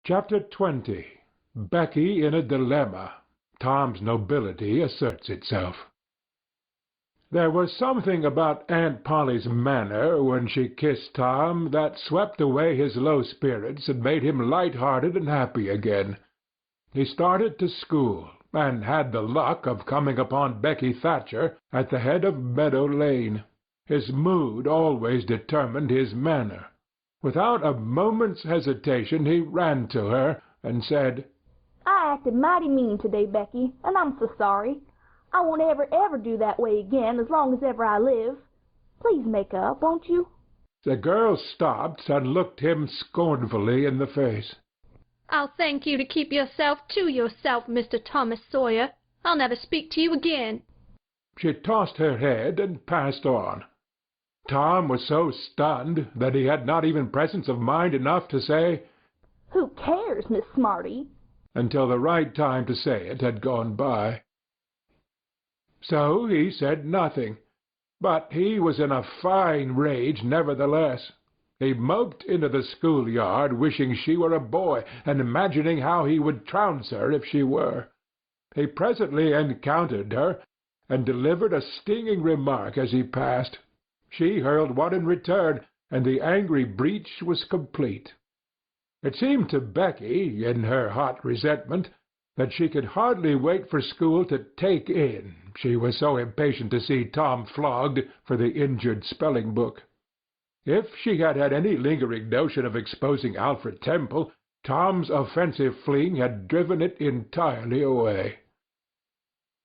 Chapter 20. Becky in a Dilemma. Tom's nobility asserts itself. There was something about Aunt Polly's manner when she kissed Tom that swept away his low spirits and made him light-hearted and happy again. He started to school, and had the luck of coming upon Becky Thatcher at the head of Meadow Lane. His mood always determined his manner. Without a moment's hesitation he ran to her and said, "I acted mighty mean today, Becky, and I'm so sorry. I won't ever do that way again as long as ever I live. Please make up, won't you?" The girl stopped and looked him scornfully in the face. "I'll thank you to keep yourself to yourself, Mr. Thomas Sawyer. I'll never speak to you again." She tossed her head and passed on. Tom was so stunned that he had not even presence of mind enough to say, "Who cares, Miss Smarty?" until the right time to say it had gone by. So he said nothing, but he was in a fine rage nevertheless. He moped into the schoolyard, wishing she were a boy, and imagining how he would trounce her if she were. He presently encountered her, and delivered a stinging remark as he passed. She hurled one in return, and the angry breach was complete. It seemed to Becky, in her hot resentment, that she could hardly wait for school to take in, she was so impatient to see Tom flogged for the injured spelling-book. If she had had any lingering notion of exposing Alfred Temple, Tom's offensive fling had driven it entirely away.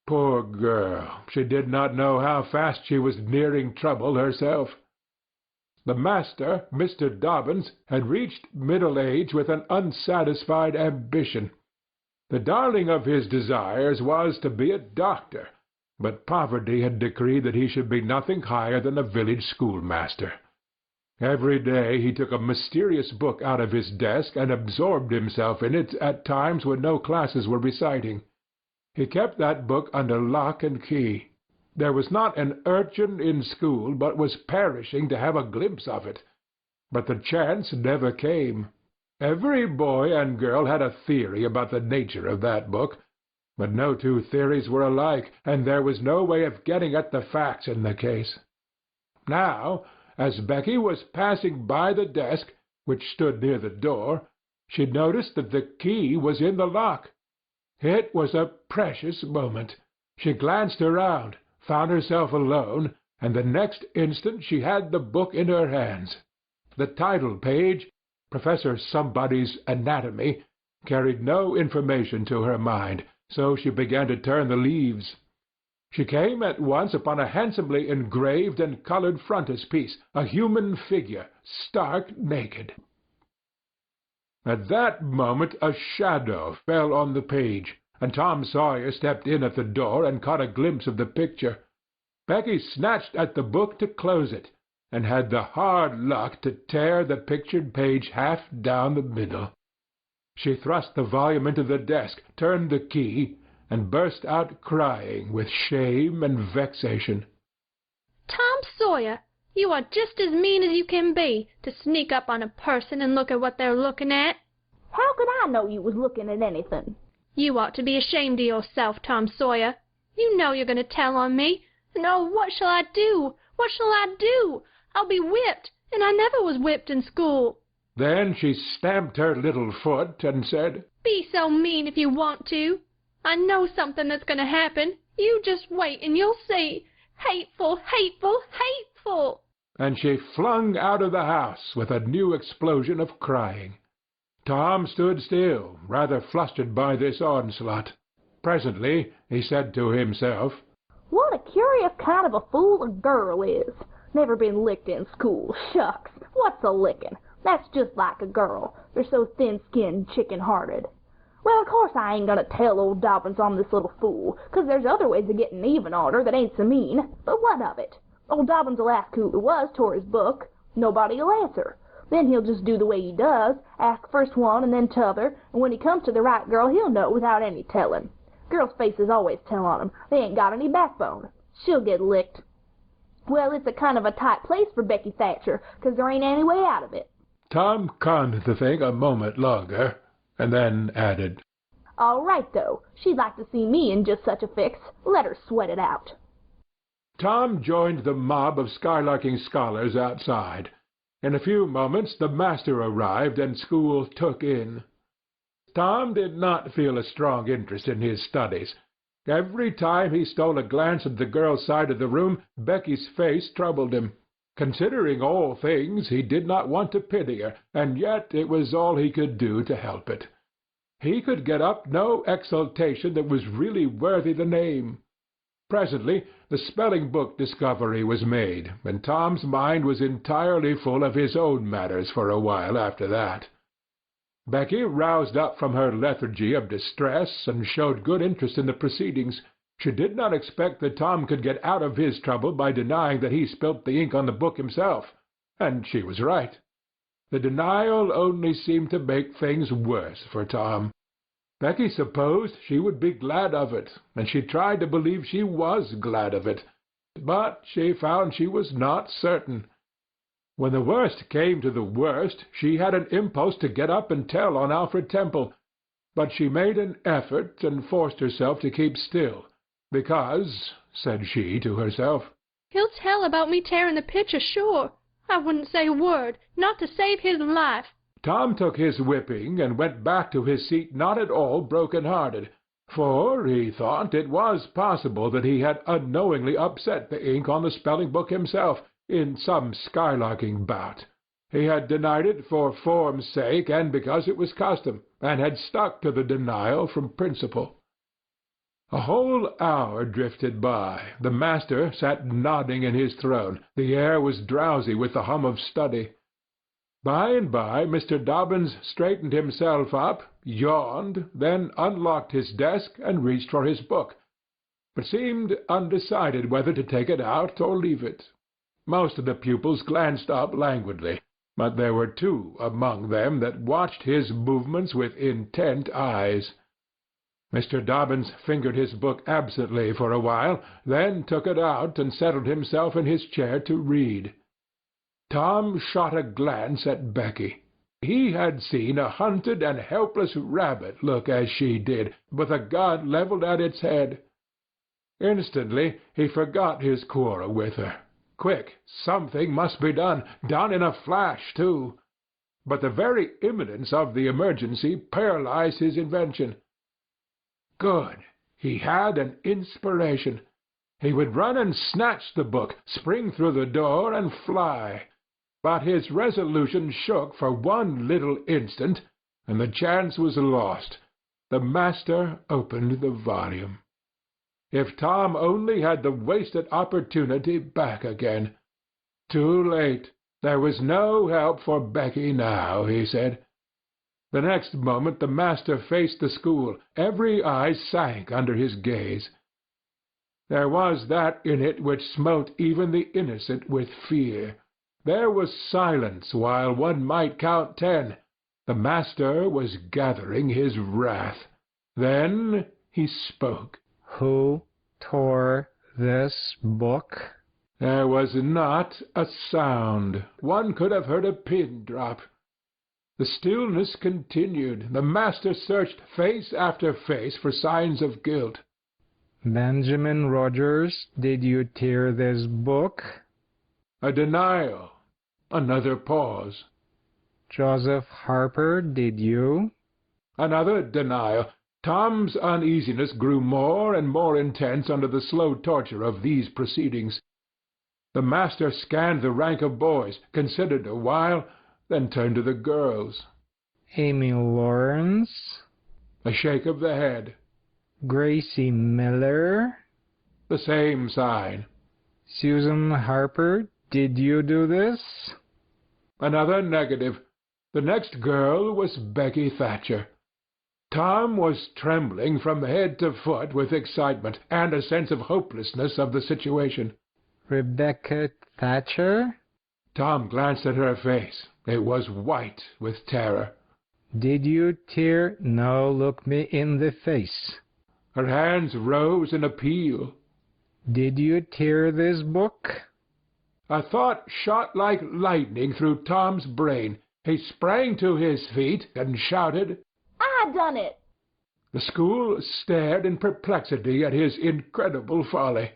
Poor girl, she did not know how fast she was nearing trouble herself. The master, Mr. Dobbins, had reached middle age with an unsatisfied ambition. The darling of his desires was to be a doctor, but poverty had decreed that he should be nothing higher than a village schoolmaster. Every day he took a mysterious book out of his desk and absorbed himself in it at times when no classes were reciting. He kept that book under lock and key. There was not an urchin in school but was perishing to have a glimpse of it. But the chance never came. Every boy and girl had a theory about the nature of that book, but no two theories were alike, and there was no way of getting at the facts in the case. Now, as Becky was passing by the desk, which stood near the door, she noticed that the key was in the lock. It was a precious moment. She glanced around, found herself alone, and the next instant she had the book in her hands. The title page, Professor Somebody's Anatomy, carried no information to her mind, so she began to turn the leaves. She came at once upon a handsomely engraved and colored frontispiece, a human figure, stark naked. At that moment a shadow fell on the page, and Tom Sawyer stepped in at the door and caught a glimpse of the picture. Becky snatched at the book to close it, and had the hard luck to tear the pictured page half down the middle. She thrust the volume into the desk, turned the key, and burst out crying with shame and vexation. "Tom Sawyer, you are just as mean as you can be, to sneak up on a person and look at what they're looking at." "How could I know you was looking at anything?" "You ought to be ashamed of yourself, Tom Sawyer. You know you're going to tell on me, and oh, what shall I do? What shall I do? I'll be whipped, and I never was whipped in school." Then she stamped her little foot and said, "Be so mean if you want to. I know something that's going to happen. You just wait and you'll see. Hateful, hateful, hateful!" And she flung out of the house with a new explosion of crying. Tom stood still, rather flustered by this onslaught. Presently he said to himself, "What a curious kind of a fool a girl is. Never been licked in school. Shucks, what's a licking? That's just like a girl. They're so thin-skinned and chicken-hearted. Well, of course I ain't gonna tell old Dobbins I'm this little fool, 'cause there's other ways of getting even on her that ain't so mean. But what of it? Old Dobbins will ask who it was tore his book. Nobody'll answer. Then he'll just do the way he does, ask first one and then t'other, and when he comes to the right girl he'll know without any telling. Girls' faces always tell on 'em. They ain't got any backbone. She'll get licked. Well, it's a kind of a tight place for Becky Thatcher, 'cause there ain't any way out of it." Tom conned the thing a moment longer, and then added, "All right, though. She'd like to see me in just such a fix. Let her sweat it out." Tom joined the mob of skylarking scholars outside. In a few moments the master arrived, and school took in. Tom did not feel a strong interest in his studies. Every time he stole a glance at the girl's side of the room, Becky's face troubled him. Considering all things, he did not want to pity her, and yet it was all he could do to help it. He could get up no exultation that was really worthy the name. Presently the spelling-book discovery was made, and Tom's mind was entirely full of his own matters for a while after that. Becky roused up from her lethargy of distress and showed good interest in the proceedings. She did not expect that Tom could get out of his trouble by denying that he spilt the ink on the book himself, and she was right. The denial only seemed to make things worse for Tom. Becky supposed she would be glad of it, and she tried to believe she was glad of it, but she found she was not certain. When the worst came to the worst, she had an impulse to get up and tell on Alfred Temple, but she made an effort and forced herself to keep still, because, said she to herself, "He'll tell about me tearing the picture, sure. I wouldn't say a word, not to save his life." Tom took his whipping and went back to his seat not at all broken-hearted, for he thought it was possible that he had unknowingly upset the ink on the spelling-book himself, in some skylarking bout. He had denied it for form's sake and because it was custom, and had stuck to the denial from principle. A whole hour drifted by. The master sat nodding in his throne. The air was drowsy with the hum of study. By and by Mr. Dobbins straightened himself up, yawned, then unlocked his desk and reached for his book, but seemed undecided whether to take it out or leave it. Most of the pupils glanced up languidly, but there were two among them that watched his movements with intent eyes. Mr. Dobbins fingered his book absently for a while, then took it out and settled himself in his chair to read. Tom shot a glance at Becky. He had seen a hunted and helpless rabbit look as she did, with a gun leveled at its head. Instantly he forgot his quarrel with her. Quick, something must be done in a flash, too. But the very imminence of the emergency paralyzed his invention. Good! He had an inspiration. He would run and snatch the book, spring through the door, and fly. But his resolution shook for one little instant, and the chance was lost. The master opened the volume. If Tom only had the wasted opportunity back again! Too late. There was no help for Becky now, he said. The next moment the master faced the school. Every eye sank under his gaze. There was that in it which smote even the innocent with fear. There was silence while one might count 10. The master was gathering his wrath. Then he spoke. "Who tore this book?" There was not a sound. One could have heard a pin drop. The stillness continued. The master searched face after face for signs of guilt. "Benjamin Rogers, did you tear this book?" A denial. Another pause. "Joseph Harper, did you?" Another denial. Tom's uneasiness grew more and more intense under the slow torture of these proceedings. The master scanned the rank of boys, considered a while, then turned to the girls. "Amy Lawrence?" A shake of the head. "Gracie Miller?" The same sign. "Susan Harper, did you do this?" Another negative. The next girl was Becky Thatcher. Tom was trembling from head to foot with excitement and a sense of hopelessness of the situation. "Rebecca Thatcher?" Tom glanced at her face. It was white with terror. "Did you tear—" "No, look me in the face." Her hands rose in appeal. "Did you tear this book?" A thought shot like lightning through Tom's brain. He sprang to his feet and shouted, "I I done it." The school stared in perplexity at his incredible folly.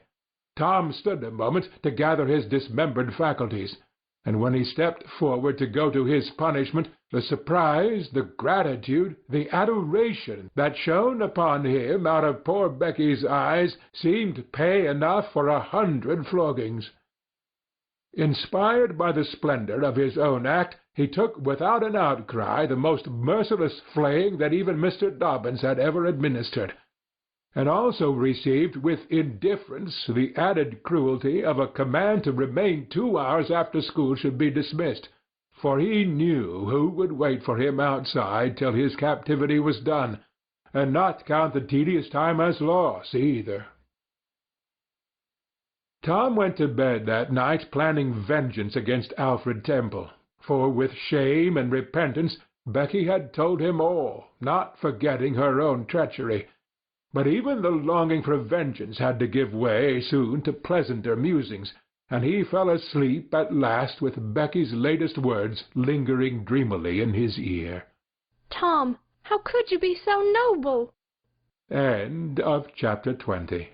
Tom stood a moment to gather his dismembered faculties, and when he stepped forward to go to his punishment, the surprise, the gratitude, the adoration that shone upon him out of poor Becky's eyes seemed pay enough for 100 floggings. Inspired by the splendor of his own act, he took without an outcry the most merciless flaying that even Mr. Dobbins had ever administered, and also received with indifference the added cruelty of a command to remain 2 hours after school should be dismissed, for he knew who would wait for him outside till his captivity was done, and not count the tedious time as loss either. Tom went to bed that night planning vengeance against Alfred Temple, for with shame and repentance Becky had told him all, not forgetting her own treachery. But even the longing for vengeance had to give way soon to pleasanter musings, and he fell asleep at last with Becky's latest words lingering dreamily in his ear. "Tom, how could you be so noble?" End of chapter 20.